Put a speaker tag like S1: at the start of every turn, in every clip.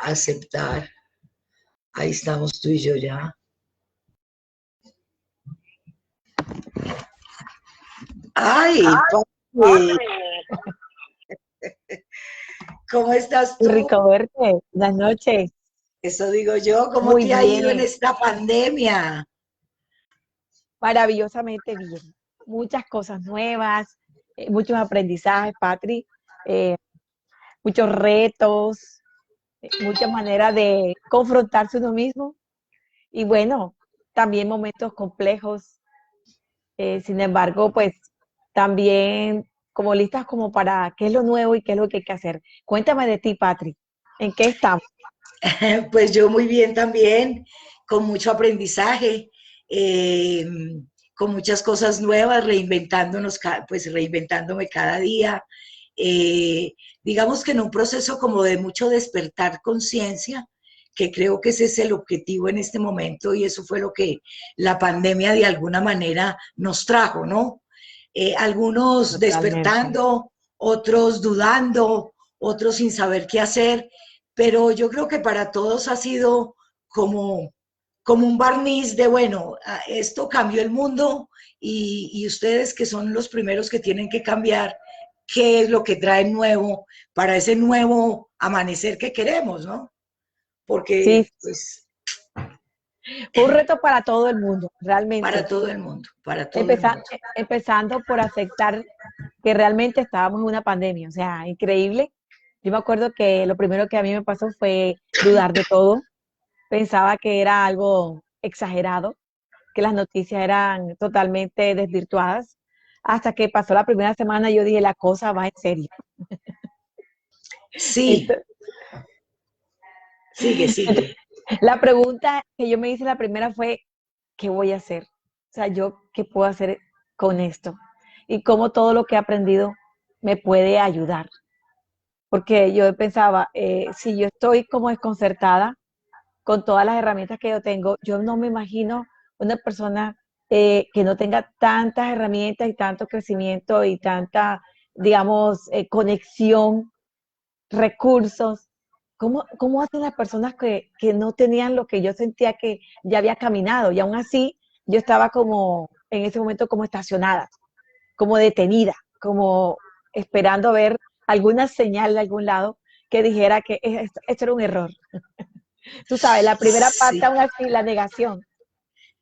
S1: Aceptar. Ahí estamos tú y yo ya. ¡Ay, papi! ¿Cómo estás
S2: Qué
S1: tú?
S2: rico verte. Buenas noches.
S1: Eso digo yo, ¿cómo
S2: Muy
S1: te ha ido en
S2: bien,
S1: esta pandemia?
S2: maravillosamente bien. Muchas cosas nuevas, muchos aprendizajes, Patri, eh, muchos retos, muchas maneras de confrontarse uno mismo y bueno, también momentos complejos. Sin embargo, pues también como listas como para qué es lo nuevo y qué es lo que hay que hacer. Cuéntame de ti, Patri. ¿En qué estamos?
S1: Pues yo muy bien también, con mucho aprendizaje, eh, con muchas cosas nuevas, pues reinventándome cada día. Eh, digamos que en un proceso como de mucho despertar conciencia, que creo que ese es el objetivo en este momento y eso fue lo que la pandemia de alguna manera nos trajo, ¿no? Algunos
S2: Totalmente.
S1: despertando, otros dudando, otros sin saber qué hacer, pero yo creo que para todos ha sido como, como un barniz de, bueno, esto cambió el mundo y ustedes que son los primeros que tienen que cambiar, ¿qué es lo que traen nuevo para ese nuevo amanecer que queremos, ¿no?
S2: Sí,
S1: Porque, pues,
S2: fue un reto para todo el mundo,
S1: para
S2: realmente.
S1: todo el mundo, para todo el mundo.
S2: Empezando por aceptar que realmente estábamos en una pandemia, o sea, increíble. Yo me acuerdo que lo primero que a mí me pasó fue dudar de todo. Pensaba que era algo exagerado, que las noticias eran totalmente desvirtuadas. Hasta que pasó la primera semana, yo dije, la cosa va en serio.
S1: Sí,
S2: Entonces,
S1: sigue, sigue.
S2: la pregunta que yo me hice la primera fue, ¿qué voy a hacer? O sea, yo, ¿qué puedo hacer con esto? Y cómo todo lo que he aprendido me puede ayudar. Porque yo pensaba, si yo estoy como desconcertada con todas las herramientas que yo tengo, yo no me imagino una persona que no tenga tantas herramientas y tanto crecimiento y tanta, digamos, conexión, recursos. ¿Cómo hacen las personas que no tenían lo que yo sentía que ya había caminado? Y aún así, yo estaba como, en ese momento, como estacionada, como detenida, como esperando ver alguna señal de algún lado que dijera que esto era un error. Tú sabes, la primera parte
S1: Sí.
S2: aún así, la negación.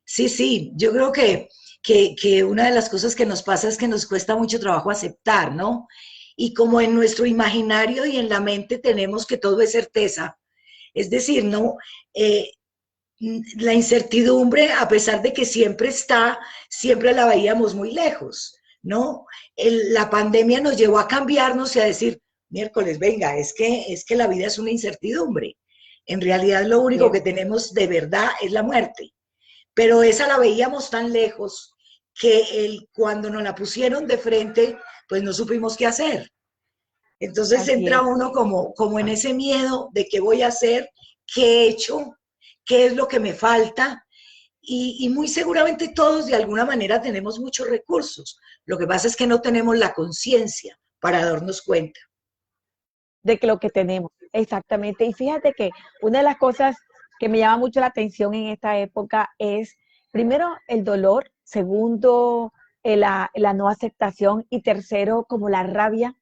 S1: Sí, sí, yo creo que una de las cosas que nos pasa es que nos cuesta mucho trabajo aceptar, ¿no? Y como en nuestro imaginario y en la mente tenemos que todo es certeza, es decir, ¿no? Eh, la incertidumbre, a pesar de que siempre está, siempre la veíamos muy lejos, ¿no? La pandemia nos llevó a cambiarnos y a decir, miércoles, venga, es que la vida es una incertidumbre. En realidad lo único que
S2: Cierto.
S1: tenemos de verdad es la muerte, pero esa la veíamos tan lejos que cuando nos la pusieron de frente, pues no supimos qué hacer. Entonces
S2: Así
S1: entra
S2: es.
S1: uno como en ese miedo de qué voy a hacer, qué he hecho, qué es lo que me falta. Y muy seguramente todos de alguna manera tenemos muchos recursos. Lo que pasa es que no tenemos la conciencia para darnos cuenta.
S2: De que lo que tenemos, exactamente. Y fíjate que una de las cosas que me llama mucho la atención en esta época es, primero, el dolor, segundo, la no aceptación y tercero, como la rabia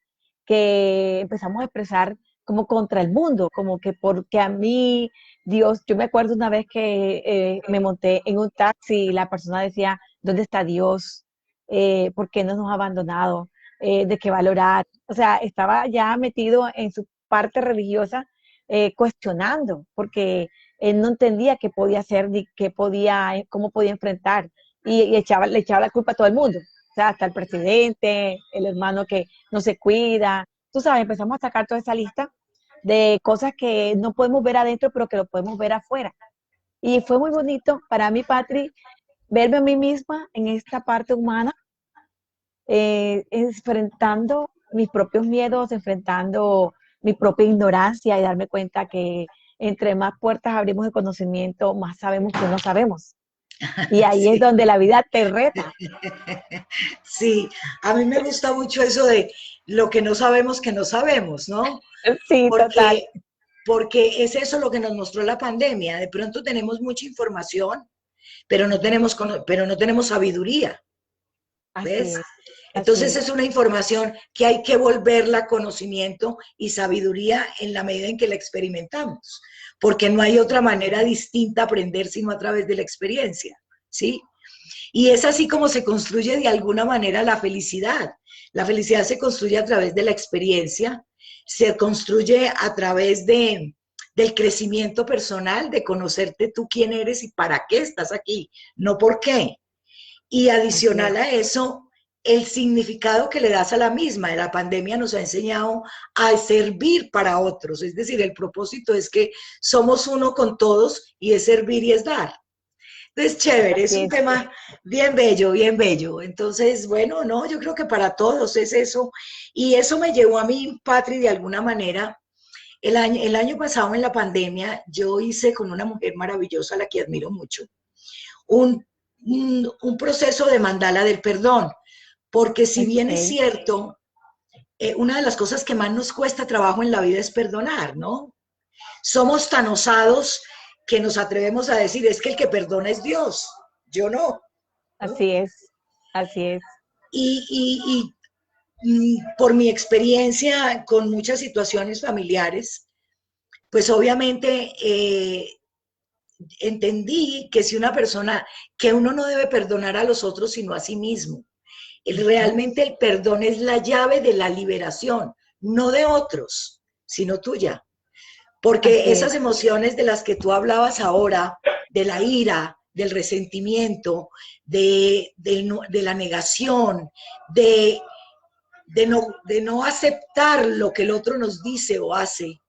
S2: que empezamos a expresar como contra el mundo, como que porque a mí, Dios, yo me acuerdo una vez que me monté en un taxi y la persona decía, ¿dónde está Dios? ¿Por qué no nos ha abandonado? ¿De qué valorar? O sea, estaba ya metido en su parte religiosa, cuestionando, porque él no entendía qué podía hacer ni qué podía, cómo podía enfrentar, y le echaba la culpa a todo el mundo, o sea, hasta el presidente, el hermano que no se cuida, tú sabes, empezamos a sacar toda esa lista de cosas que no podemos ver adentro, pero que lo podemos ver afuera. Y fue muy bonito para mí, Patri, verme a mí misma en esta parte humana, enfrentando mis propios miedos, enfrentando mi propia ignorancia y darme cuenta que entre más puertas abrimos de conocimiento, más sabemos que no sabemos. Y ahí es
S1: Sí,
S2: donde la vida te reta.
S1: sí, a mí me gusta mucho eso de lo que no sabemos, ¿no?
S2: Sí, total.
S1: Porque porque es eso lo que nos mostró la pandemia. De pronto tenemos mucha información, pero no tenemos sabiduría,
S2: Así
S1: ¿ves?
S2: es, así
S1: Entonces
S2: es.
S1: es una información que hay que volverla conocimiento y sabiduría en la medida en que la experimentamos, porque no hay otra manera distinta de aprender sino a través de la experiencia, ¿sí? Y es así como se construye de alguna manera la felicidad. La felicidad se construye a través de la experiencia, se construye a través del crecimiento personal, de conocerte tú quién eres y para qué estás aquí, no por qué. Y
S2: Así es.
S1: adicional a eso, el significado que le das a la misma. La pandemia nos ha enseñado a servir para otros, es decir, el propósito es que somos uno con todos y es servir y es dar. Entonces, chévere, es
S2: Así
S1: un
S2: es.
S1: tema bien bello, bien bello. Entonces, bueno, no, yo creo que para todos es eso. Y eso me llevó a mí, Patri, de alguna manera. El año pasado en la pandemia, yo hice con una mujer maravillosa, a la que admiro mucho, un, un proceso de mandala del perdón. Porque si bien es
S2: Ok.
S1: cierto, una de las cosas que más nos cuesta trabajo en la vida es perdonar, ¿no? Somos tan osados que nos atrevemos a decir, es que el que perdona es Dios, yo no. ¿No?
S2: Así es. Así es.
S1: Y, por mi experiencia con muchas situaciones familiares, pues obviamente entendí que si una persona, que uno no debe perdonar a los otros sino a sí mismo.
S2: Ujú.
S1: Realmente el perdón es la llave de la liberación, no de otros, sino tuya. Porque
S2: Así
S1: esas
S2: es.
S1: emociones de las que tú hablabas ahora, de la ira, del resentimiento, de la negación, de no aceptar lo que el otro nos dice o hace,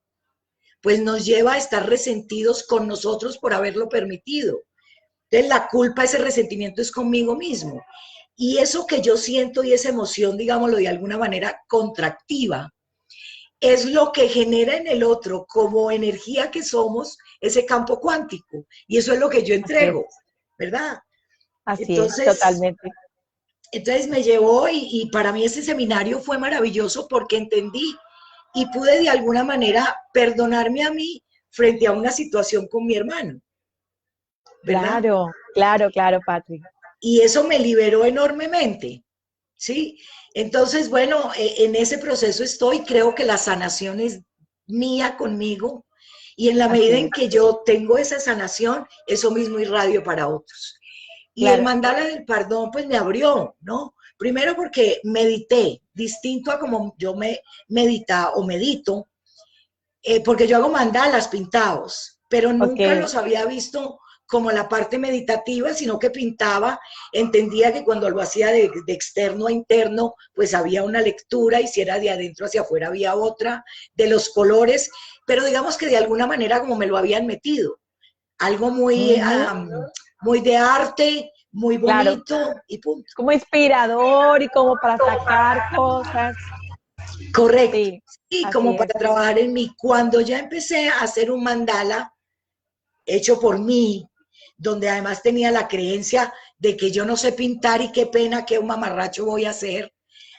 S1: pues nos lleva a estar resentidos con nosotros por haberlo permitido. Entonces la culpa, ese resentimiento es conmigo mismo. Y eso que yo siento y esa emoción, digámoslo de alguna manera contractiva, es lo que genera en el otro, como energía que somos, ese campo cuántico. Y eso es lo que yo
S2: Así es.
S1: entrego, ¿verdad?
S2: Así es.
S1: Entonces,
S2: Totalmente.
S1: entonces me llevó y para mí ese seminario fue maravilloso porque entendí y pude de alguna manera perdonarme a mí frente a una situación con mi hermano, ¿verdad?
S2: Claro, claro, claro, Patri.
S1: Y eso me liberó enormemente, ¿sí? Entonces, bueno, en ese proceso estoy, creo que la sanación es mía conmigo y en la medida
S2: Así
S1: en
S2: es.
S1: que yo tengo esa sanación, eso mismo irradio para otros. Y el
S2: Claro.
S1: mandala del perdón, pues me abrió, ¿no? Primero porque medité, distinto a como yo me medita o medito, porque yo hago mandalas pintados, pero
S2: Ok.
S1: nunca los había visto como la parte meditativa, sino que pintaba, entendía que cuando lo hacía de externo a interno, pues había una lectura, y si era de adentro hacia afuera había otra, de los colores, pero digamos que de alguna manera como me lo habían metido, algo muy,
S2: Ujú.
S1: muy de arte, muy
S2: Claro.
S1: bonito y punto.
S2: Como inspirador y como para sacar cosas.
S1: Correcto.
S2: Sí,
S1: Y
S2: así
S1: como
S2: es.
S1: para trabajar en mí. Cuando ya empecé a hacer un mandala hecho por mí, donde además tenía la creencia de que yo no sé pintar y qué pena, qué mamarracho voy a hacer,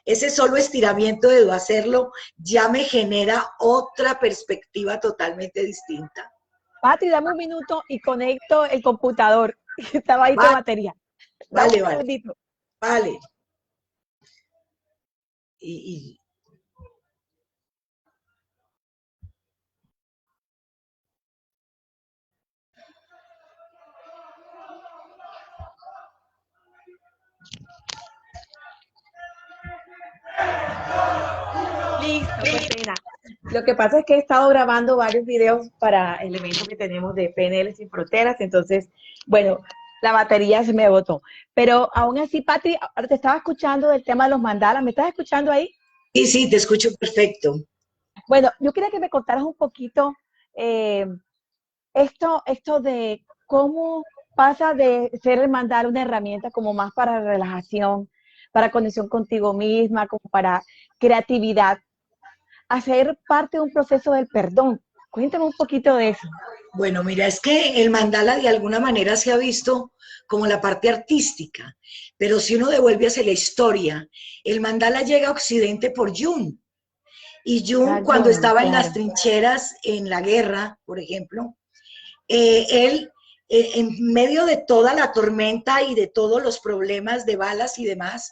S1: ese solo estiramiento de hacerlo ya me genera otra perspectiva totalmente distinta.
S2: Patri, dame un minuto y conecto el computador. Estaba ahí sin
S1: Vale,
S2: batería. Dame un
S1: vale, vale,
S2: segundito.
S1: vale. Y
S2: Listo, qué pena. Lo que pasa es que he estado grabando varios videos para el evento que tenemos de PNL Sin Fronteras, entonces, bueno, la batería se me botó. Pero aún así, Patri, ahora te estaba escuchando del tema de los mandalas. ¿Me estás escuchando ahí?
S1: sí, te escucho perfecto.
S2: Bueno, yo quería que me contaras un poquito eh, esto de cómo pasa de ser el mandar una herramienta como más para relajación, para conexión contigo misma, como para creatividad, a ser parte de un proceso del perdón. Cuéntame un poquito de eso.
S1: Bueno, mira, es que el mandala de alguna manera se ha visto como la parte artística, pero si uno devuelve hacia la historia, el mandala llega a Occidente por Jung. Y Jung, cuando
S2: Carl
S1: estaba en las
S2: claro.
S1: trincheras en la guerra, por ejemplo, él, en medio de toda la tormenta y de todos los problemas de balas y demás,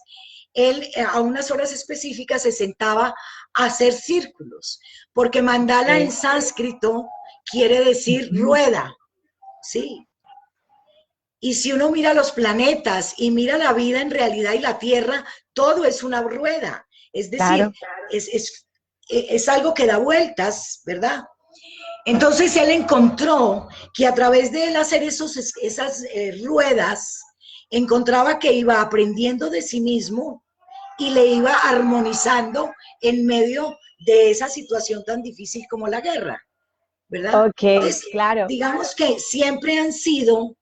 S1: él a unas horas específicas se sentaba a hacer círculos, porque mandala en
S2: Okay.
S1: sánscrito quiere decir
S2: Ujú.
S1: rueda, ¿sí? Y si uno mira los planetas y mira la vida en realidad y la Tierra, todo es una rueda. Es decir,
S2: Claro,
S1: es algo que da vueltas, ¿verdad? Entonces él encontró que a través de él hacer esas ruedas, encontraba que iba aprendiendo de sí mismo y le iba armonizando en medio de esa situación tan difícil como la guerra, ¿verdad?
S2: ok,
S1: Entonces,
S2: claro,
S1: digamos que siempre han sido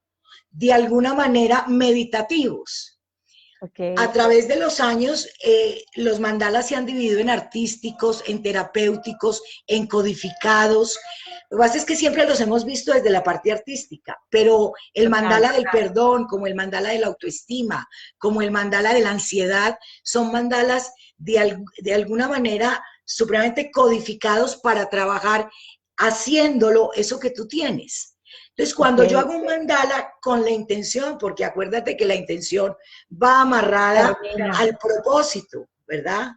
S1: de alguna manera meditativos. A
S2: ok,
S1: través de los años, los mandalas se han dividido en artísticos, en terapéuticos, en codificados. Lo que pasa es que siempre los hemos visto desde la parte artística, pero el
S2: total.
S1: mandala del perdón, como el mandala de la autoestima, como el mandala de la ansiedad, son mandalas de alguna manera supremamente codificados para trabajar haciéndolo eso que tú tienes. Entonces, cuando yo
S2: Ok,
S1: hago un mandala con la intención, porque acuérdate que la intención va amarrada
S2: termina.
S1: al propósito, ¿verdad?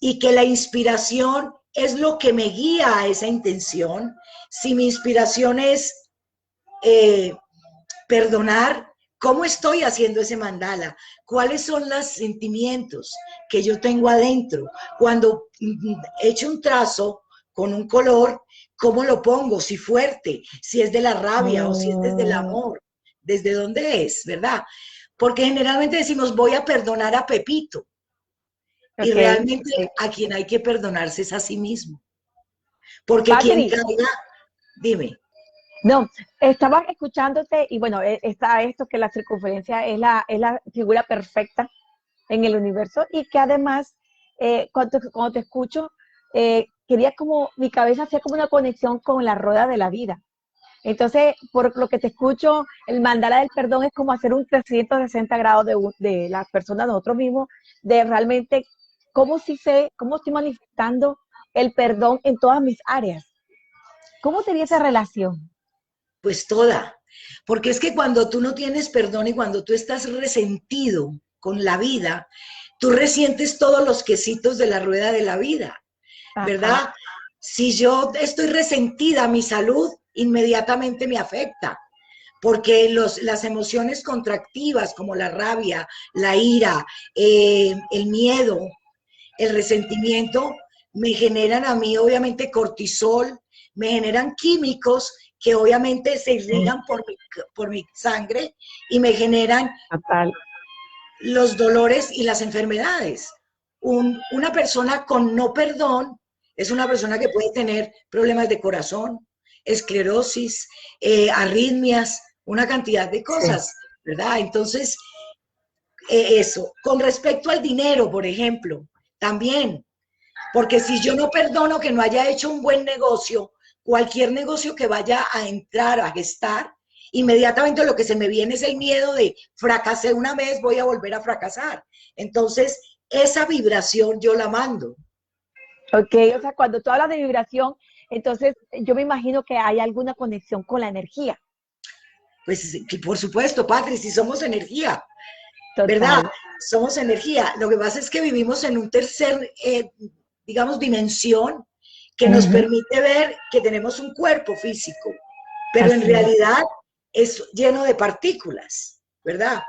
S1: Y que la inspiración es lo que me guía a esa intención. Si mi inspiración es eh, perdonar, ¿cómo estoy haciendo ese mandala? ¿Cuáles son los sentimientos que yo tengo adentro? Cuando echo un trazo con un color, ¿cómo lo pongo? Si fuerte, si es de la rabia o si es desde el
S2: Mm,
S1: amor, desde dónde es, ¿verdad? Porque generalmente decimos, voy a perdonar a Pepito, y
S2: ok.
S1: realmente a quien hay que perdonarse es a sí mismo. Porque quien
S2: Patri,
S1: caiga, dime,
S2: no, estaba escuchándote y bueno, está esto que la circunferencia es la figura perfecta en el universo y que además, cuando te escucho, quería como, mi cabeza hacía como una conexión con la rueda de la vida. Entonces, por lo que te escucho, el mandala del perdón es como hacer un 360 grados de la persona, de nosotros mismos, de realmente cómo sí sé, cómo estoy manifestando el perdón en todas mis áreas. ¿Cómo sería esa relación?
S1: pues toda. Porque es que cuando tú no tienes perdón y cuando tú estás resentido con la vida, tú resientes todos los quesitos de la rueda de la vida,
S2: Ajá,
S1: ¿verdad? Si yo estoy resentida, mi salud inmediatamente me afecta, porque las emociones contractivas como la rabia, la ira, el miedo, el resentimiento, me generan a mí obviamente cortisol, me generan químicos que obviamente se
S2: sí,
S1: irrigan por mi sangre y me generan
S2: total.
S1: los dolores y las enfermedades. Una persona con no perdón es una persona que puede tener problemas de corazón, esclerosis, arritmias, una cantidad de
S2: Sí.
S1: cosas, ¿verdad? Entonces, eso. Con respecto al dinero, por ejemplo, también, porque si yo no perdono que no haya hecho un buen negocio, cualquier negocio que vaya a entrar, a gestar, inmediatamente lo que se me viene es el miedo de fracasé una vez, voy a volver a fracasar. Entonces, esa vibración yo la mando.
S2: Ok, o sea, cuando tú hablas de vibración, entonces yo me imagino que hay alguna conexión con la energía.
S1: Pues por supuesto, Patri, si somos energía, ¿verdad?
S2: Total.
S1: Somos energía. Lo que pasa es que vivimos en un tercer, digamos, dimensión que nos
S2: Ujú,
S1: permite ver que tenemos un cuerpo físico, pero en
S2: así es.
S1: realidad es lleno de partículas, ¿verdad?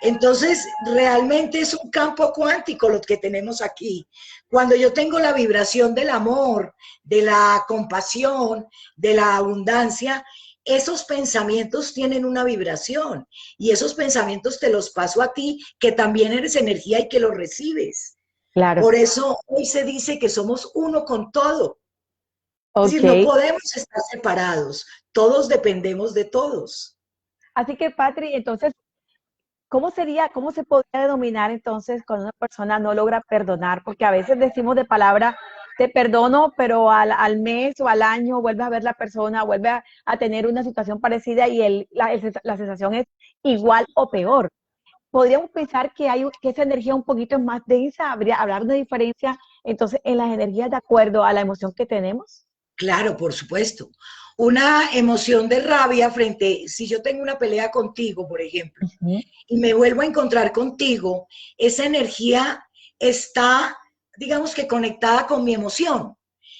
S1: Entonces, realmente es un campo cuántico lo que tenemos aquí. Cuando yo tengo la vibración del amor, de la compasión, de la abundancia, esos pensamientos tienen una vibración y esos pensamientos te los paso a ti, que también eres energía y que los recibes.
S2: Claro.
S1: Por eso hoy se dice que somos uno con todo. Es
S2: Ok.
S1: decir, no podemos estar separados, todos dependemos de todos.
S2: Así que, Patri, entonces, ¿cómo sería, cómo se podría denominar entonces cuando una persona no logra perdonar? Porque a veces decimos de palabra, te perdono, pero al mes o al año vuelves a ver la persona, vuelve a tener una situación parecida y la sensación es igual o peor. podríamos pensar que que esa energía un poquito más densa, hablar de diferencia entonces en las energías de acuerdo a la emoción que tenemos.
S1: Claro, por supuesto. Una emoción de rabia frente, si yo tengo una pelea contigo, por ejemplo,
S2: Ujú.
S1: y me vuelvo a encontrar contigo, esa energía está, digamos que conectada con mi emoción.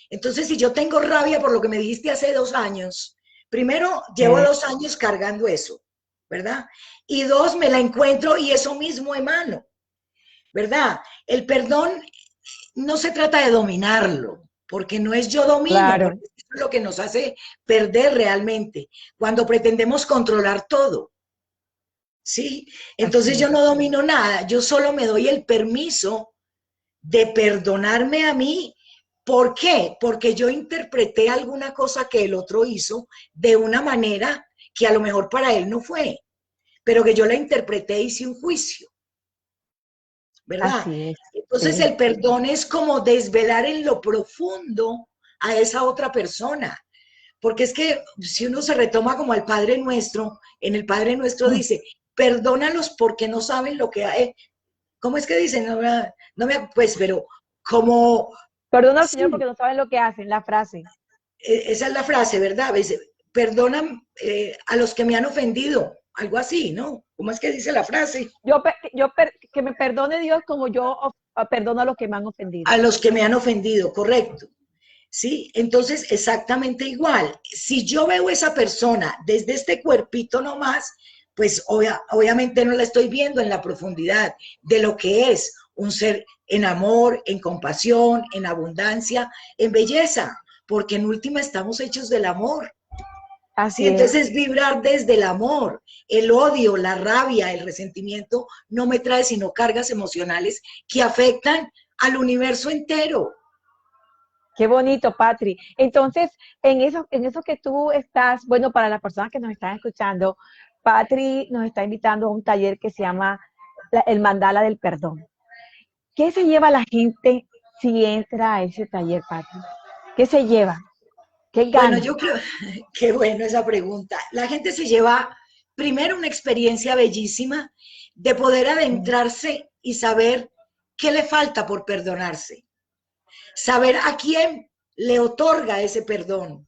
S1: Entonces, si yo tengo rabia por lo que me dijiste hace 2 años, primero, llevo 2 años cargando eso, ¿verdad? Y dos, me la encuentro y eso mismo emano, ¿verdad? El perdón no se trata de dominarlo, porque no es yo domino,
S2: Claro,
S1: porque eso es lo que nos hace perder realmente, cuando pretendemos controlar todo, ¿sí?
S2: así
S1: Entonces yo
S2: es.
S1: no domino nada, yo solo me doy el permiso de perdonarme a mí. ¿Por qué? Porque yo interpreté alguna cosa que el otro hizo de una manera que a lo mejor para él no fue, pero que yo la interpreté y hice un juicio, ¿verdad?
S2: Así es.
S1: Entonces
S2: Sí.
S1: el perdón es como desvelar en lo profundo a esa otra persona. Porque es que si uno se retoma como al Padre Nuestro, en el Padre Nuestro
S2: Mm.
S1: dice, perdónalos porque no saben lo que hay. ¿Cómo es que dicen? Pues, pero como,
S2: Perdona al Señor
S1: sí,
S2: porque no saben lo que hacen, la frase.
S1: esa es la frase, ¿verdad? Dice, perdonan a los que me han ofendido, algo así, ¿no? ¿Cómo es que dice la frase?
S2: Que me perdone Dios como yo perdono a los que me han ofendido.
S1: A los que me han ofendido, correcto. ¿Sí? Entonces, exactamente igual. Si yo veo esa persona desde este cuerpito nomás, pues obviamente no la estoy viendo en la profundidad de lo que es un ser en amor, en compasión, en abundancia, en belleza, porque en última estamos hechos del amor. Sí,
S2: Así es.
S1: entonces vibrar desde el amor, el odio, la rabia, el resentimiento no me trae sino cargas emocionales que afectan al universo entero.
S2: Qué bonito, Patri. Entonces, en eso que tú estás, bueno, para las personas que nos están escuchando, Patri nos está invitando a un taller que se llama el Mandala del Perdón. ¿Qué se lleva la gente si entra a ese taller, Patri? ¿Qué se lleva? ¿Qué
S1: Bueno,
S2: gana?
S1: yo creo, qué bueno esa pregunta. La gente se lleva primero una experiencia bellísima de poder adentrarse y saber qué le falta por perdonarse, saber a quién le otorga ese perdón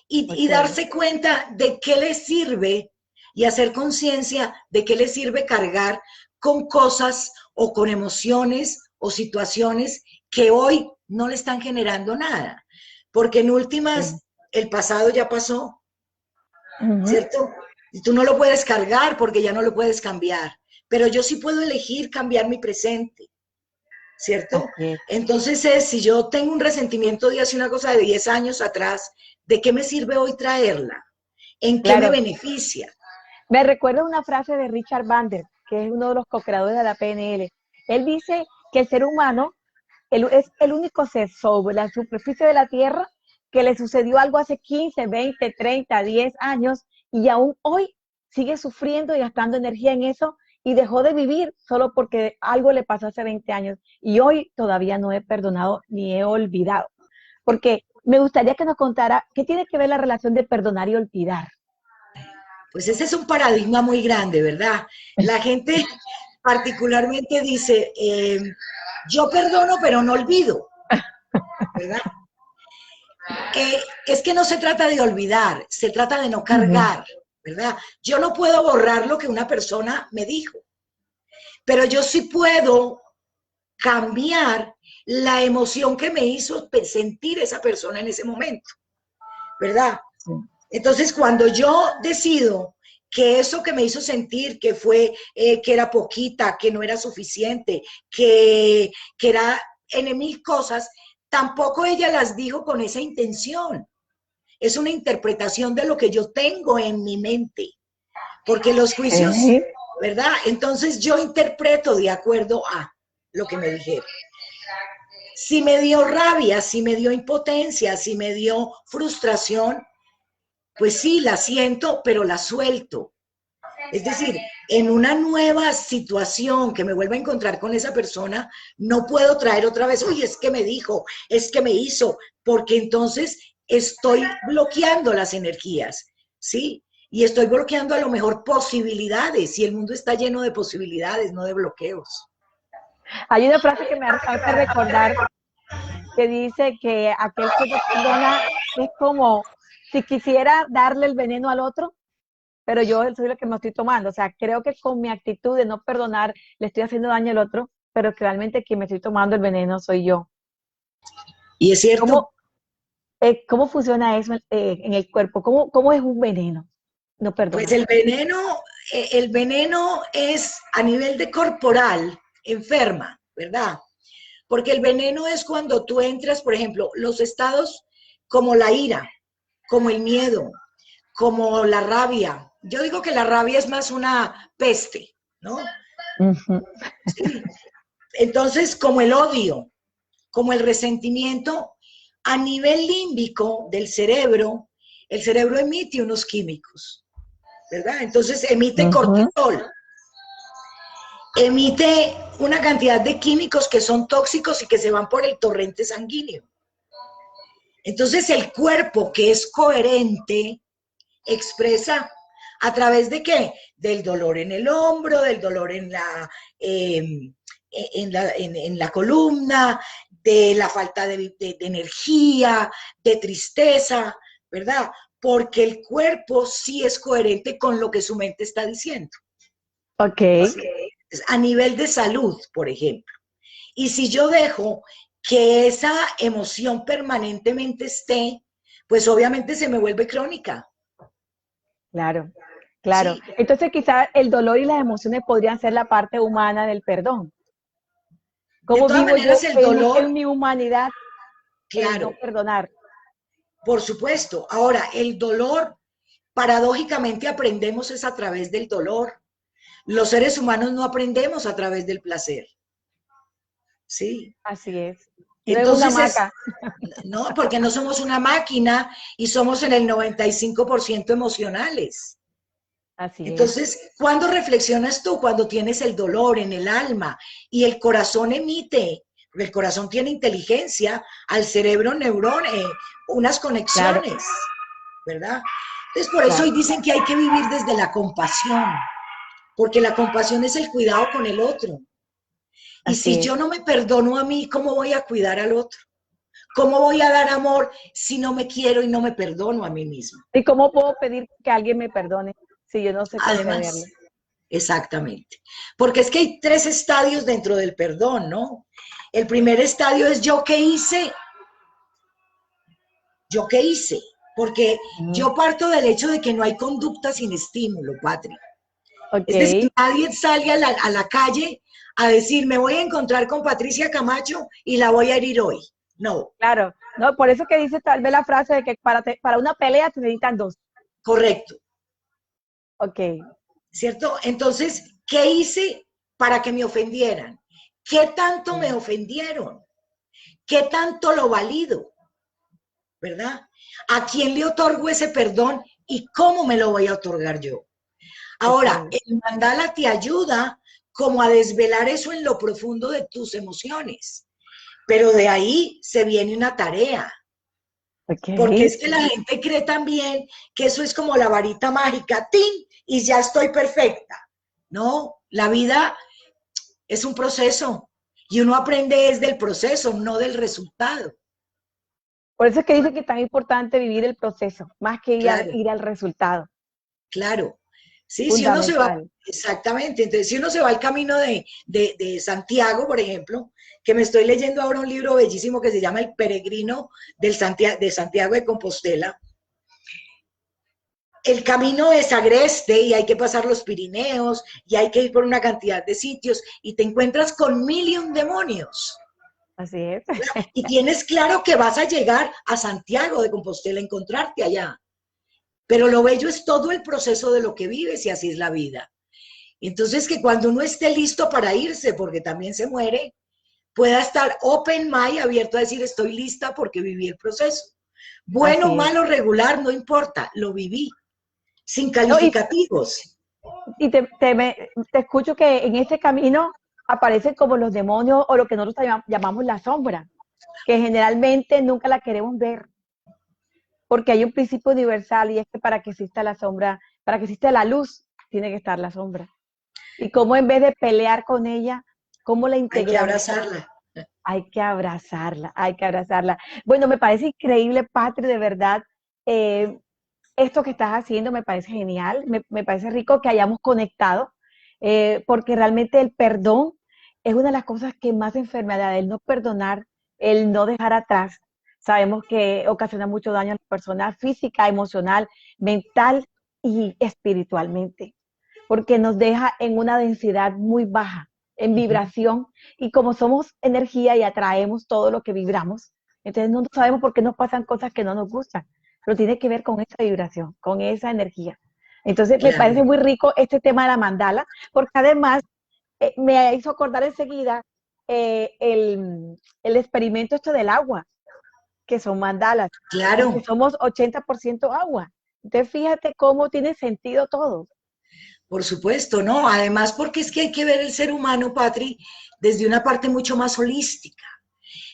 S1: y
S2: Ok.
S1: darse cuenta de qué le sirve y hacer conciencia de qué le sirve cargar con cosas o con emociones o situaciones que hoy no le están generando nada. Porque en
S2: Sí.
S1: últimas, el pasado ya pasó,
S2: Ujú.
S1: ¿cierto? Y tú no lo puedes cargar porque ya no lo puedes cambiar. Pero yo sí puedo elegir cambiar mi presente, ¿cierto?
S2: Así es.
S1: Entonces, si yo tengo un resentimiento de hace una cosa de 10 años atrás, ¿de qué me sirve hoy traerla? ¿En qué me
S2: Claro.
S1: beneficia?
S2: Me recuerda una frase de Richard Bandler, que es uno de los co-creadores de la PNL. Él dice que el ser humano es el único ser sobre la superficie de la Tierra que le sucedió algo hace 15, 20, 30, 10 años y aún hoy sigue sufriendo y gastando energía en eso y dejó de vivir solo porque algo le pasó hace 20 años y hoy todavía no he perdonado ni he olvidado. Porque me gustaría que nos contara qué tiene que ver la relación de perdonar y olvidar.
S1: Pues ese es un paradigma muy grande, ¿verdad? La gente particularmente dice, yo perdono pero no olvido, ¿verdad? Es que no se trata de olvidar, se trata de no
S2: Uh -huh.
S1: cargar, ¿verdad? Yo no puedo borrar lo que una persona me dijo, pero yo sí puedo cambiar la emoción que me hizo sentir esa persona en ese momento, ¿verdad?
S2: Sí.
S1: Entonces, cuando yo decido que eso que me hizo sentir, que fue, que era poquita, que no era suficiente, que era en mil cosas, tampoco ella las dijo con esa intención. Es una interpretación de lo que yo tengo en mi mente, porque los juicios,
S2: Okay.
S1: ¿verdad? Entonces yo interpreto de acuerdo a lo que me dijeron. Si me dio rabia, si me dio impotencia, si me dio frustración, pues sí, la siento, pero la suelto. Es decir, en una nueva situación que me vuelva a encontrar con esa persona, no puedo traer otra vez, uy, es que me dijo, es que me hizo, porque entonces estoy bloqueando las energías, ¿sí? y estoy bloqueando a lo mejor posibilidades, y el mundo está lleno de posibilidades, no de bloqueos.
S2: Hay una frase que me hace recordar que dice que aquel que no perdona es como si quisiera darle el veneno al otro, pero yo soy lo que me estoy tomando. O sea, creo que con mi actitud de no perdonar le estoy haciendo daño al otro, pero que realmente quien me estoy tomando el veneno soy yo.
S1: Y es cierto.
S2: ¿Cómo funciona eso en el cuerpo? ¿Cómo es un veneno? No
S1: Pues
S2: perdonar.
S1: el veneno es a nivel de corporal, enferma, ¿verdad? Porque el veneno es cuando tú entras, por ejemplo, los estados como la ira, como el miedo, como la rabia. Yo digo que la rabia es más una peste, ¿no? Sí. Entonces, como el odio, como el resentimiento, a nivel límbico del cerebro, el cerebro emite unos químicos, ¿verdad? Entonces emite cortisol, emite una cantidad de químicos que son tóxicos y que se van por el torrente sanguíneo. Entonces el cuerpo, que es coherente, expresa a través de qué? Del dolor en el hombro, del dolor en la columna, de la falta de energía, de tristeza, ¿verdad? Porque el cuerpo sí es coherente con lo que su mente está diciendo.
S2: Ok.
S1: A nivel de salud, por ejemplo. Y si yo dejo que esa emoción permanentemente esté, pues obviamente se me vuelve crónica.
S2: Claro, claro.
S1: Sí.
S2: Entonces quizás el dolor y las emociones podrían ser la parte humana del perdón.
S1: De
S2: ¿Cómo
S1: todas
S2: vivo yo
S1: maneras, el dolor,
S2: en mi humanidad el no
S1: claro,
S2: perdonar?
S1: por supuesto. Ahora, el dolor, paradójicamente aprendemos es a través del dolor. Los seres humanos no aprendemos a través del placer. Sí.
S2: Así es. No es una
S1: Entonces
S2: maca.
S1: no, porque no somos una máquina y somos en el 95% emocionales.
S2: Así es.
S1: Entonces, ¿cuándo reflexionas tú? Cuando tienes el dolor en el alma y el corazón emite, porque el corazón tiene inteligencia, al cerebro neurones, unas
S2: Claro,
S1: conexiones, ¿verdad? Entonces, por eso
S2: claro.
S1: hoy dicen que hay que vivir desde la compasión, porque la compasión es el cuidado con el otro. Y
S2: Así
S1: si
S2: es.
S1: yo no me perdono a mí, ¿cómo voy a cuidar al otro? ¿Cómo voy a dar amor si no me quiero y no me perdono a mí misma?
S2: ¿Y cómo puedo pedir que alguien me perdone si yo no sé
S1: Además,
S2: concederlo?
S1: exactamente. Porque es que hay tres estadios dentro del perdón, ¿no? El primer estadio es yo qué hice, porque yo parto del hecho de que no hay conducta sin estímulo, Patri.
S2: Ok,
S1: Es decir, nadie sale a la calle a decir, me voy a encontrar con Patricia Camacho y la voy a herir hoy. No,
S2: claro. No, por eso que dice tal vez la frase de que para una pelea te necesitan dos.
S1: correcto,
S2: Ok,
S1: ¿cierto? Entonces, ¿qué hice para que me ofendieran? ¿Qué tanto me
S2: sí,
S1: ofendieron? ¿Qué tanto lo valido? ¿Verdad? ¿A quién le otorgo ese perdón y cómo me lo voy a otorgar yo? Ahora,
S2: ok,
S1: el mandala te ayuda como a desvelar eso en lo profundo de tus emociones, pero de ahí se viene una tarea,
S2: ok.
S1: porque es que la gente cree también que eso es como la varita mágica, ¡tin! Y ya estoy perfecta. No, la vida es un proceso y uno aprende desde el proceso, no del resultado.
S2: Por eso es que dice que es tan importante vivir el proceso, más que
S1: Claro.
S2: ir al resultado.
S1: Claro. Sí, si uno se va,
S2: Fundamental.
S1: exactamente, entonces si uno se va al camino de Santiago, por ejemplo, que me estoy leyendo ahora un libro bellísimo que se llama El Peregrino de Santiago de Compostela, el camino es agreste y hay que pasar los Pirineos y hay que ir por una cantidad de sitios y te encuentras con mil y un demonios.
S2: Así es.
S1: Y tienes claro que vas a llegar a Santiago de Compostela, encontrarte allá. Pero lo bello es todo el proceso de lo que vives y así es la vida. Entonces, que cuando uno esté listo para irse, porque también se muere, pueda estar open mind, abierto a decir, estoy lista porque viví el proceso. Bueno,
S2: Así es.
S1: malo, regular, no importa, lo viví, sin
S2: No,
S1: calificativos.
S2: te escucho que en ese camino aparecen como los demonios o lo que nosotros llamamos la sombra, que generalmente nunca la queremos ver, porque hay un principio universal y es que para que exista la sombra para que exista la luz, tiene que estar la sombra. Y cómo en vez de pelear con ella, cómo la
S1: Hay que
S2: integramos.
S1: abrazarla.
S2: Hay que abrazarla, hay que abrazarla. Bueno, me parece increíble, Patri, de verdad. eh, Esto que estás haciendo me parece genial, me parece rico que hayamos conectado, porque realmente el perdón es una de las cosas que más enfermedad, el no perdonar, el no dejar atrás. Sabemos que ocasiona mucho daño a la persona física, emocional, mental y espiritualmente, porque nos deja en una densidad muy baja, en
S1: Ujú.
S2: vibración, y como somos energía y atraemos todo lo que vibramos, entonces no sabemos por qué nos pasan cosas que no nos gustan, pero tiene que ver con esa vibración, con esa energía. Entonces me
S1: Claro,
S2: parece muy rico este tema de la mandala, porque además me hizo acordar enseguida el experimento esto del agua, que son mandalas, porque
S1: claro.
S2: somos 80% agua. Entonces fíjate cómo tiene sentido todo.
S1: Por supuesto, ¿no? Además, porque es que hay que ver el ser humano, Patri, desde una parte mucho más holística.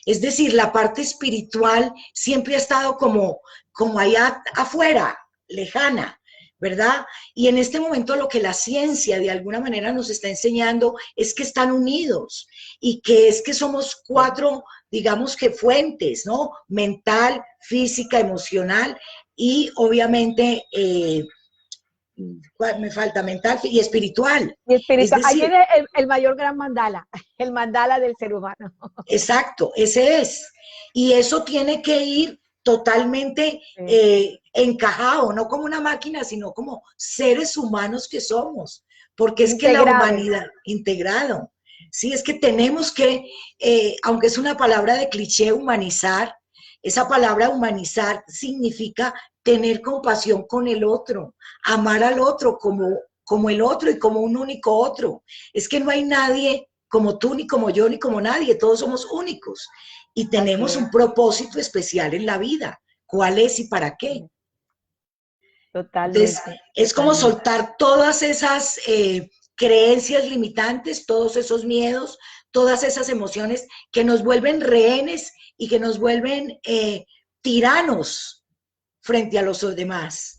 S1: Es decir, la parte espiritual siempre ha estado como allá afuera, lejana, ¿verdad? Y en este momento lo que la ciencia de alguna manera nos está enseñando es que están unidos y que es que somos cuatro, digamos que fuentes, ¿no? Mental, física, emocional y obviamente me falta mental y espiritual.
S2: Y
S1: Es
S2: espiritual, ahí
S1: decir,
S2: viene el mayor gran mandala, el mandala del ser humano.
S1: exacto, ese es. Y eso tiene que ir totalmente
S2: Sí.
S1: encajado, no como una máquina, sino como seres humanos que somos, porque es que la
S2: Integrado.
S1: humanidad, integrado, sí, es que tenemos que, aunque es una palabra de cliché, humanizar, esa palabra humanizar significa tener compasión con el otro, amar al otro como el otro y como un único otro. Es que no hay nadie como tú, ni como yo, ni como nadie, todos somos únicos y
S2: Así
S1: tenemos
S2: es.
S1: un propósito especial en la vida. ¿Cuál es y para qué? Entonces,
S2: Totalmente,
S1: es como
S2: totalmente.
S1: soltar todas esas creencias limitantes, todos esos miedos, todas esas emociones que nos vuelven rehenes y que nos vuelven tiranos frente a los demás.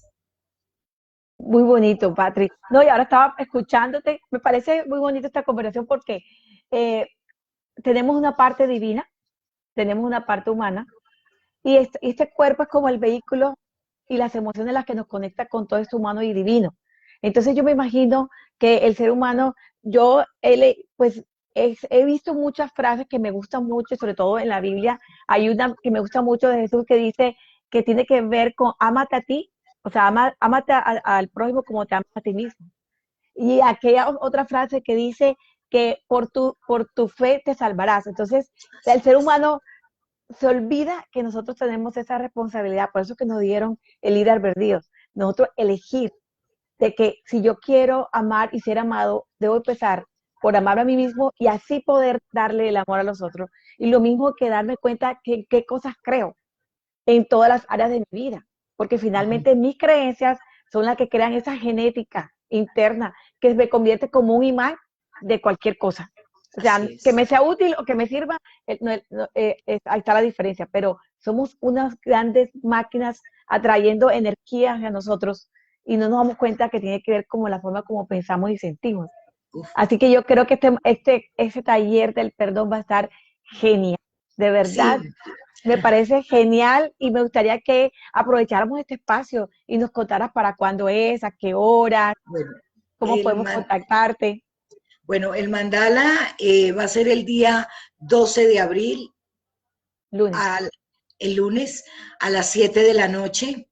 S2: Muy bonito, Patrick. No, y ahora estaba escuchándote. Me parece muy bonita esta conversación porque eh, tenemos una parte divina, tenemos una parte humana, y este cuerpo es como el vehículo y las emociones las que nos conecta con todo esto humano y divino. Entonces yo me imagino que el ser humano, pues he visto muchas frases que me gustan mucho, sobre todo en la Biblia. Hay una que me gusta mucho de Jesús que dice que tiene que ver con ámate a ti, o sea, ámate al prójimo como te amas a ti mismo. Y aquella otra frase que dice que por tu fe te salvarás. Entonces, el ser humano se olvida que nosotros tenemos esa responsabilidad, por eso que nos dieron el libre albedrío, nosotros elegir de que si yo quiero amar y ser amado, debo empezar por amarme a mí mismo y así poder darle el amor a los otros. Y lo mismo que darme cuenta que qué cosas creo en todas las áreas de mi vida, porque finalmente mis creencias son las que crean esa genética interna que me convierte como un imán de cualquier cosa. O sea,
S1: Así
S2: que
S1: es.
S2: me sea útil o que me sirva, ahí está la diferencia, pero somos unas grandes máquinas atrayendo energía hacia nosotros y no nos damos cuenta que tiene que ver con la forma como pensamos y sentimos.
S1: Uf,
S2: Así que yo creo que ese taller del perdón va a estar genial. De verdad,
S1: sí,
S2: me parece genial y me gustaría que aprovecháramos este espacio y nos contaras para cuándo es, a qué hora,
S1: bueno,
S2: cómo
S1: el,
S2: podemos contactarte.
S1: bueno, el mandala va a ser el día 12 de abril,
S2: Lunes.
S1: al, el lunes a las 7 de la noche.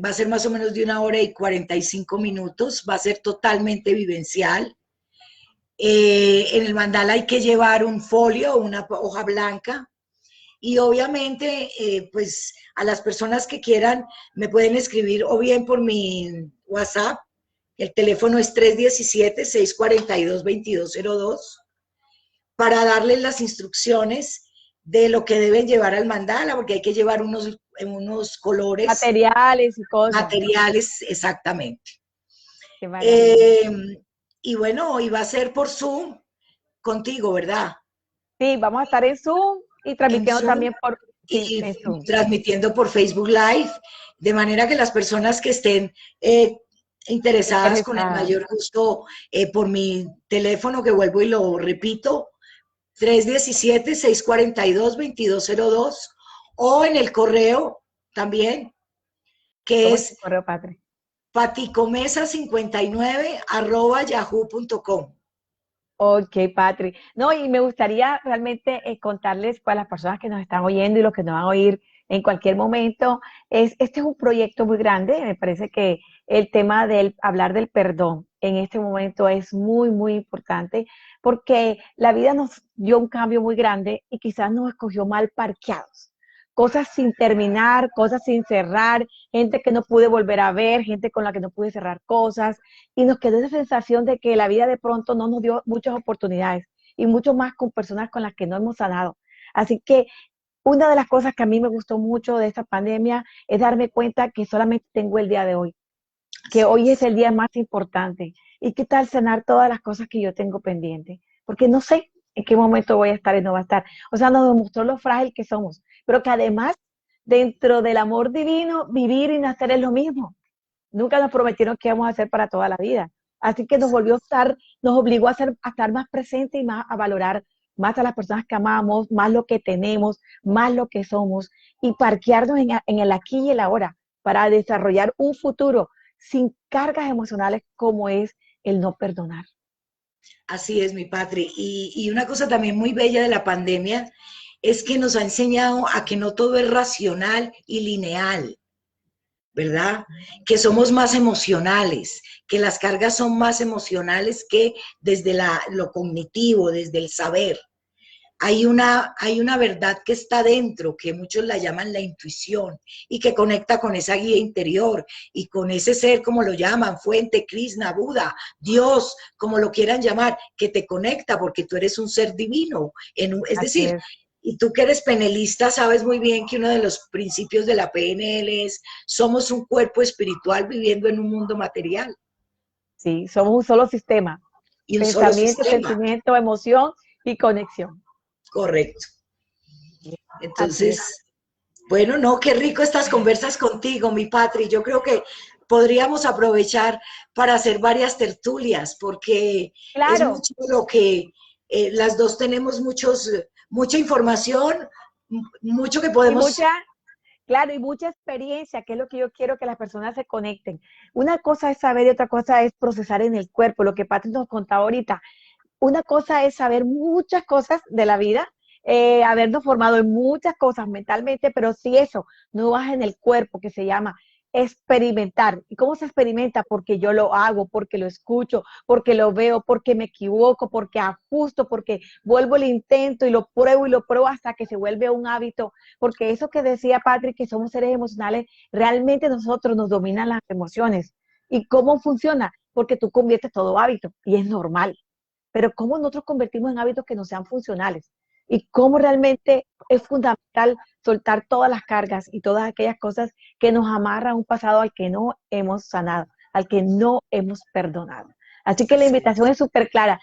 S1: Va a ser más o menos de 1 hora y 45 minutos, va a ser totalmente vivencial. En el mandala hay que llevar un folio, una hoja blanca, y obviamente, pues a las personas que quieran me pueden escribir o bien por mi WhatsApp, el teléfono es 317-642-2202, para darles las instrucciones de lo que deben llevar al mandala, porque hay que llevar unos colores,
S2: Materiales y cosas.
S1: materiales, exactamente.
S2: Qué maravilla.
S1: Eh, y bueno, y va a ser por Zoom contigo, ¿verdad?
S2: Sí, vamos a estar en Zoom y
S1: En
S2: transmitiendo
S1: Zoom
S2: también por, sí,
S1: y
S2: en Zoom.
S1: transmitiendo por Facebook Live. De manera que las personas que estén interesadas con el
S2: Interesada.
S1: mayor gusto por mi teléfono, que vuelvo y lo repito, 317-642-2202, o en el correo también, que
S2: ¿Cómo es tu
S1: es
S2: correo, Patri?
S1: paticomesa59@yahoo.com.
S2: Ok, Patri. No, y me gustaría realmente contarles para las personas que nos están oyendo y los que nos van a oír en cualquier momento, este es un proyecto muy grande. Me parece que el tema del hablar del perdón en este momento es muy, muy importante porque la vida nos dio un cambio muy grande y quizás nos escogió mal parqueados. Cosas sin terminar, cosas sin cerrar, gente que no pude volver a ver, gente con la que no pude cerrar cosas y nos quedó esa sensación de que la vida de pronto no nos dio muchas oportunidades y mucho más con personas con las que no hemos sanado. Así que una de las cosas que a mí me gustó mucho de esta pandemia es darme cuenta que solamente tengo el día de hoy, que
S1: Así
S2: hoy es
S1: es.
S2: el día más importante. ¿Y qué tal sanar todas las cosas que yo tengo pendientes? Porque no sé en qué momento voy a estar y no va a estar. O sea, nos demostró lo frágil que somos, pero que además, dentro del amor divino, vivir y nacer es lo mismo. Nunca nos prometieron que íbamos a hacer para toda la vida. Así que nos volvió a estar, nos obligó a estar más presentes y más a valorar más a las personas que amamos, más lo que tenemos, más lo que somos y parquearnos en el aquí y el ahora para desarrollar un futuro sin cargas emocionales como es el no perdonar.
S1: Así es, mi Patri. Y una cosa también muy bella de la pandemia es que nos ha enseñado a que no todo es racional y lineal, ¿verdad? Que somos más emocionales, que las cargas son más emocionales que desde lo cognitivo, desde el saber. Hay una verdad que está dentro, que muchos la llaman la intuición, y que conecta con esa guía interior y con ese ser, como lo llaman, fuente, Krishna, Buda, Dios, como lo quieran llamar, que te conecta porque tú eres un ser divino. Es
S2: Así
S1: decir,
S2: es.
S1: y tú que eres penelista, sabes muy bien que uno de los principios de la PNL es, somos un cuerpo espiritual viviendo en un mundo material
S2: Sí, somos un solo sistema,
S1: y un solo
S2: pensamiento,
S1: sistema,
S2: sentimiento, emoción y conexión.
S1: correcto.
S2: Así es.
S1: Entonces, bueno, no, qué rico estas conversas contigo, mi Patri. Yo creo que podríamos aprovechar para hacer varias tertulias, porque es
S2: Claro,
S1: mucho lo que las dos tenemos mucha información, mucho que
S2: y
S1: podemos.
S2: mucha, claro, y mucha experiencia, que es lo que yo quiero que las personas se conecten. Una cosa es saber y otra cosa es procesar en el cuerpo, lo que Patrick nos contaba ahorita. Una cosa es saber muchas cosas de la vida, habernos formado en muchas cosas mentalmente, pero si eso no baja en el cuerpo, que se llama experimentar. ¿Y cómo se experimenta? Porque yo lo hago, porque lo escucho, porque lo veo, porque me equivoco, porque ajusto, porque vuelvo el intento y lo pruebo hasta que se vuelve un hábito. Porque eso que decía Patrick, que somos seres emocionales, realmente nosotros nos dominan las emociones. ¿Y cómo funciona? Porque tú conviertes todo hábito y es normal, pero cómo nosotros convertimos en hábitos que no sean funcionales y cómo realmente es fundamental soltar todas las cargas y todas aquellas cosas que nos amarran a un pasado al que no hemos sanado, al que no hemos perdonado. Así que la
S1: Así
S2: invitación
S1: es.
S2: es súper clara.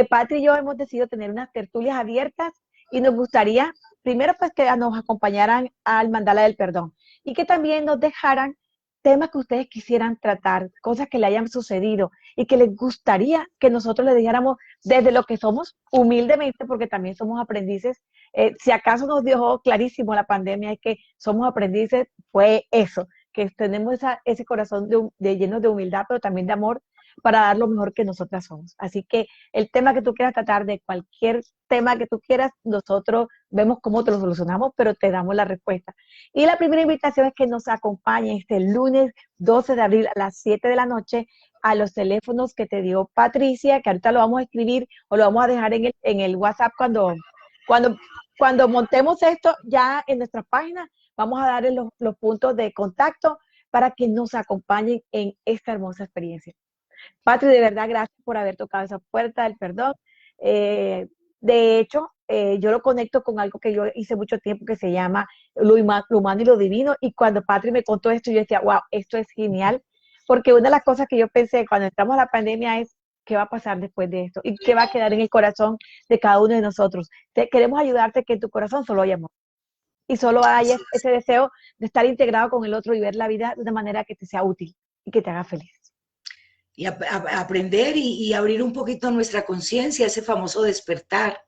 S2: Patri y yo hemos decidido tener unas tertulias abiertas y nos gustaría, primero, pues que nos acompañaran al mandala del perdón y que también nos dejaran temas que ustedes quisieran tratar, cosas que le hayan sucedido y que les gustaría que nosotros les dijéramos desde lo que somos, humildemente, porque también somos aprendices. Si acaso nos dejó clarísimo la pandemia, es que somos aprendices, fue eso, que tenemos ese corazón lleno de humildad, pero también de amor para dar lo mejor que nosotras somos. Así que el tema que tú quieras tratar, de cualquier tema que tú quieras, nosotros vemos cómo te lo solucionamos, pero te damos la respuesta. Y la primera invitación es que nos acompañe este lunes 12 de abril a las 7 de la noche a los teléfonos que te dio Patricia, que ahorita lo vamos a escribir o lo vamos a dejar en el WhatsApp cuando, cuando montemos esto ya en nuestra página, vamos a darles los puntos de contacto para que nos acompañen en esta hermosa experiencia. Patri, de verdad, gracias por haber tocado esa puerta del perdón. Eh, de hecho, yo lo conecto con algo que yo hice mucho tiempo que se llama lo humano y lo divino. Y cuando Patri me contó esto, yo decía, wow, esto es genial. Porque una de las cosas que yo pensé cuando entramos a la pandemia es, ¿qué va a pasar después de esto? ¿Y qué va a quedar en el corazón de cada uno de nosotros? Queremos ayudarte que en tu corazón solo hay amor. y solo hay ese deseo de estar integrado con el otro y ver la vida de una manera que te sea útil y que te haga feliz.
S1: Y aprender y abrir un poquito nuestra conciencia, ese famoso despertar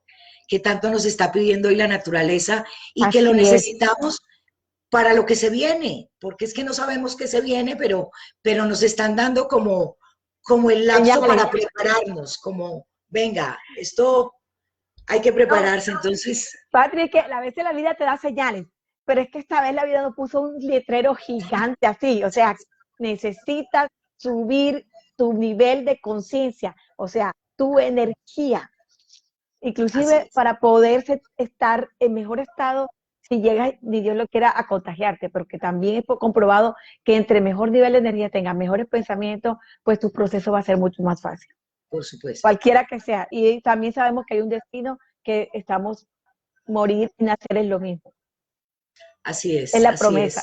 S1: que tanto nos está pidiendo hoy la naturaleza y que lo necesitamos para lo que se viene, porque es que no sabemos qué se viene, pero nos están dando como el lapso para prepararnos, como, venga, esto hay que prepararse, entonces.
S2: Patri, que a veces la vida te da señales, pero es que esta vez la vida nos puso un letrero gigante así, o sea, necesitas subir tu nivel de conciencia, o sea, tu energía, inclusive para poder estar en mejor estado si llegas, ni Dios lo quiera, a contagiarte, porque también es comprobado que entre mejor nivel de energía tengas mejores pensamientos, pues tu proceso va a ser mucho más fácil.
S1: Por supuesto.
S2: Cualquiera que sea. Y también sabemos que hay un destino que estamos, morir y nacer es lo mismo.
S1: Así es.
S2: Es la promesa.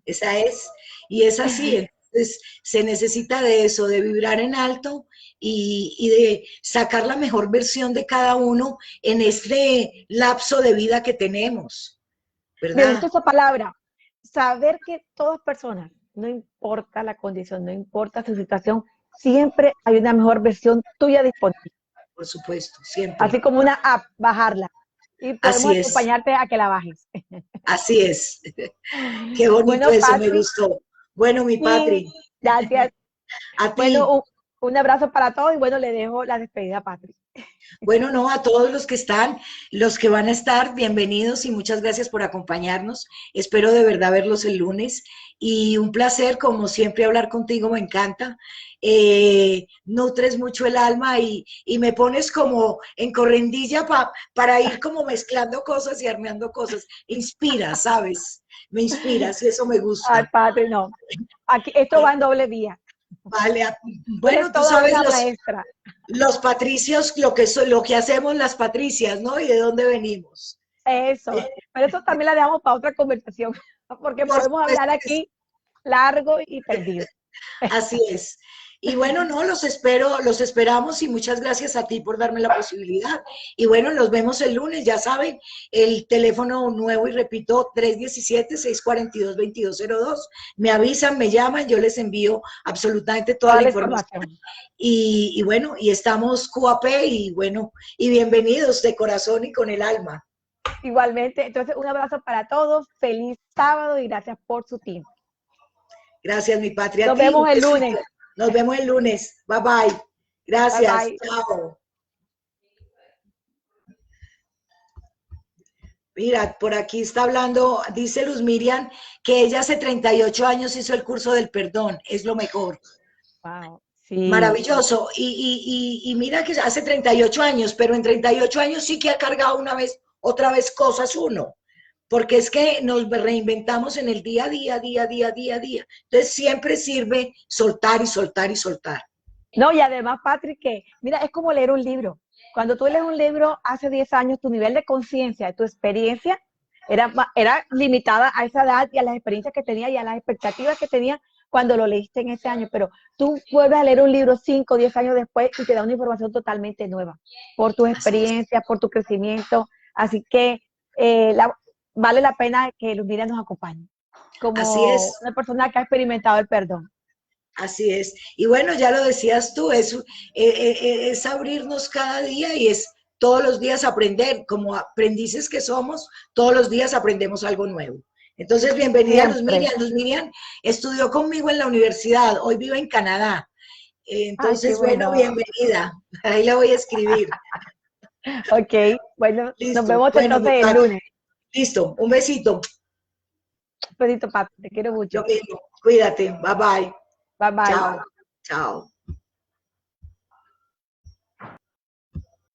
S1: Esa es. Y es así. Entonces, se necesita de eso, de vibrar en alto y de sacar la mejor versión de cada uno en este lapso de vida que tenemos, ¿verdad?
S2: Me gusta esa palabra. Saber que todas personas, no importa la condición, no importa su situación, siempre hay una mejor versión tuya disponible.
S1: Por supuesto, siempre.
S2: Así como una app, bajarla. Y podemos acompañarte a que la bajes.
S1: Así es. Qué bonito bueno, eso, Patri, me gustó. Bueno, mi Patri.
S2: Gracias.
S1: A ti.
S2: Bueno, un abrazo para todos y bueno, le dejo la despedida a Patri.
S1: Bueno, no, a todos los que están, los que van a estar, bienvenidos y muchas gracias por acompañarnos. Espero de verdad verlos el lunes y un placer, como siempre, hablar contigo, me encanta. Nutres mucho el alma y me pones como en correndilla para ir como mezclando cosas y armeando cosas. Inspiras, ¿sabes? Me inspiras y eso me gusta.
S2: Ay, Patri, no. Aquí, esto va en doble vía.
S1: Vale, bueno, tú sabes los patricios, lo que hacemos las patricias, ¿no? Y de dónde venimos.
S2: Eso, pero eso también la dejamos para otra conversación, porque podemos hablar aquí largo y perdido.
S1: Así es. Y bueno, no, los esperamos y muchas gracias a ti por darme la posibilidad. Y bueno, los vemos el lunes, ya saben, el teléfono nuevo y repito, 317-642-2202. Me avisan, me llaman, yo les envío absolutamente toda la información. Y bueno, y estamos QAP y bueno, y bienvenidos de corazón y con el alma.
S2: Igualmente, entonces un abrazo para todos, feliz sábado y gracias por su tiempo.
S1: Gracias, mi patria.
S2: Nos vemos el lunes.
S1: Nos vemos el lunes. Bye, bye. Gracias. Bye, bye. Chao. Mira, por aquí está hablando, dice Luz Miriam, que ella hace 38 años hizo el curso del perdón. Es lo mejor.
S2: Wow. Sí.
S1: Maravilloso. Y mira que hace 38 años, pero en 38 años sí que ha cargado otra vez cosas uno. Porque es que nos reinventamos en el día a día. Entonces siempre sirve soltar y soltar y soltar.
S2: No, y además, Patrick, que mira, es como leer un libro. Cuando tú lees un libro hace 10 años, tu nivel de conciencia, tu experiencia era limitada a esa edad y a las experiencias que tenía y a las expectativas que tenía cuando lo leíste en ese año. Pero tú vuelves a leer un libro 5 o 10 años después y te da una información totalmente nueva por tus experiencias, por tu crecimiento. Así que vale la pena que Luz Miriam nos acompañe como una persona que ha experimentado el perdón.
S1: Así es. Y bueno, ya lo decías tú, es abrirnos cada día y es todos los días aprender. Como aprendices que somos, todos los días aprendemos algo nuevo. Entonces, bienvenida Luz Miriam. Luz Miriam estudió conmigo en la universidad, hoy vive en Canadá. Entonces, bueno, bienvenida. Ahí la voy a escribir.
S2: Ok, bueno,
S1: listo.
S2: Nos vemos entonces el lunes.
S1: Listo, un besito.
S2: Un besito, Papi, te quiero mucho.
S1: Yo mismo. Cuídate, bye bye.
S2: Bye bye.
S1: Chao. Chao.